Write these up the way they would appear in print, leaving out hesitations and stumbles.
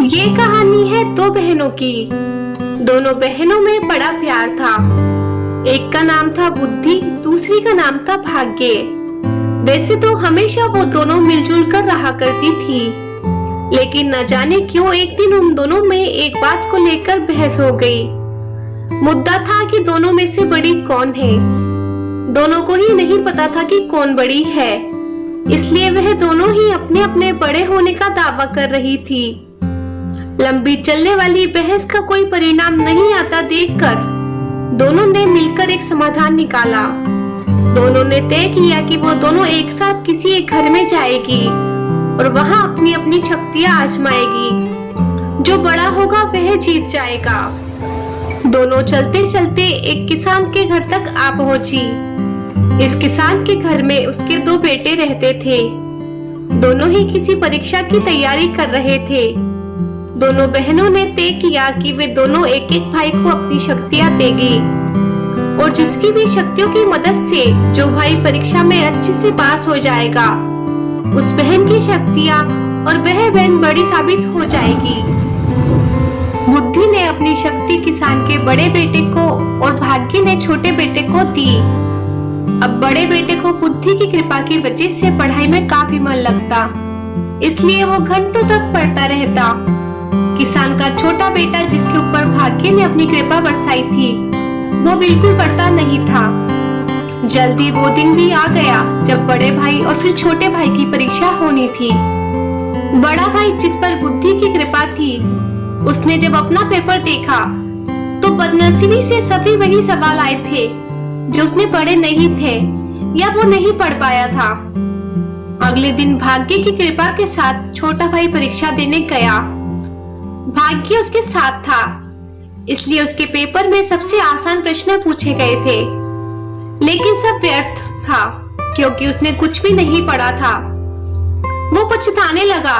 ये कहानी है दो बहनों की। दोनों बहनों में बड़ा प्यार था। एक का नाम था बुद्धि, दूसरी का नाम था भाग्य। वैसे तो हमेशा वो दोनों मिलजुल कर रहा करती थी, लेकिन न जाने क्यों एक दिन उन दोनों में एक बात को लेकर बहस हो गई। मुद्दा था कि दोनों में से बड़ी कौन है। दोनों को ही नहीं पता था कि कौन बड़ी है, इसलिए वह दोनों ही अपने अपने बड़े होने का दावा कर रही थी। लंबी चलने वाली बहस का कोई परिणाम नहीं आता देखकर दोनों ने मिलकर एक समाधान निकाला। दोनों ने तय किया कि वो दोनों एक साथ किसी एक घर में जाएगी और वहां अपनी अपनी शक्तियां आजमाएगी। जो बड़ा होगा वह जीत जाएगा। दोनों चलते चलते एक किसान के घर तक आ पहुंची। इस किसान के घर में उसके दो बेटे रहते थे। दोनों ही किसी परीक्षा की तैयारी कर रहे थे। दोनों बहनों ने तय किया कि वे दोनों एक एक भाई को अपनी शक्तियां देगी और जिसकी भी शक्तियों की मदद से जो भाई परीक्षा में अच्छे से पास हो जाएगा, उस बहन की शक्तियां और वह बहन बड़ी साबित हो जाएगी। बुद्धि ने अपनी शक्ति किसान के बड़े बेटे को और भाग्य ने छोटे बेटे को दी। अब बड़े बेटे को बुद्धि की कृपा की वजह से पढ़ाई में काफी मन लगता, इसलिए वो घंटों तक पढ़ता रहता। किसान का छोटा बेटा, जिसके ऊपर भाग्य ने अपनी कृपा बरसाई थी, वो बिल्कुल पढ़ता नहीं था। जल्दी वो दिन भी आ गया जब बड़े भाई और फिर छोटे भाई की परीक्षा होनी थी। बड़ा भाई, जिस पर बुद्धि की कृपा थी, उसने जब अपना पेपर देखा तो बदनसीबी से सभी वही सवाल आए थे जो उसने पढ़े नहीं थे या वो नहीं पढ़ पाया था। अगले दिन भाग्य की कृपा के साथ छोटा भाई परीक्षा देने गया। भाग्य उसके साथ था, इसलिए उसके पेपर में सबसे आसान प्रश्न पूछे गए थे, लेकिन सब व्यर्थ था क्योंकि उसने कुछ भी नहीं पढ़ा था। वो पछताने लगा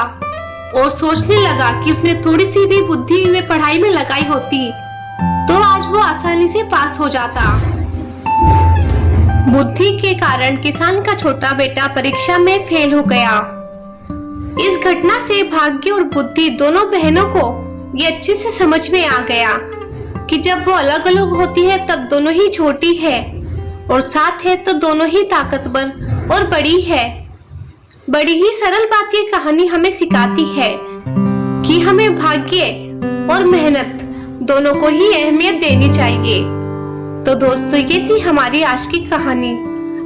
और सोचने लगा कि उसने थोड़ी सी भी बुद्धि में पढ़ाई में लगाई होती तो आज वो आसानी से पास हो जाता। बुद्धि के कारण किसान का छोटा बेटा परीक्षा में फेल हो गया। इस घटना से भाग्य और बुद्धि दोनों बहनों को ये अच्छे से समझ में आ गया कि जब वो अलग अलग होती है तब दोनों ही छोटी है और साथ है तो दोनों ही ताकतवर और बड़ी है। बड़ी ही सरल बात ये कहानी हमें सिखाती है कि हमें भाग्य और मेहनत दोनों को ही अहमियत देनी चाहिए। तो दोस्तों, ये थी हमारी आज की कहानी।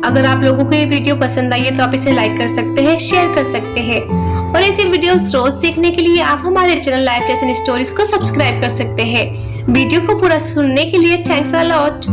अगर आप लोगों को ये वीडियो पसंद आई है तो आप इसे लाइक कर सकते हैं, शेयर कर सकते हैं और ऐसे वीडियोस रोज देखने के लिए आप हमारे चैनल लाइफ लेसन स्टोरीज को सब्सक्राइब कर सकते हैं। वीडियो को पूरा सुनने के लिए थैंक्स अ लॉट।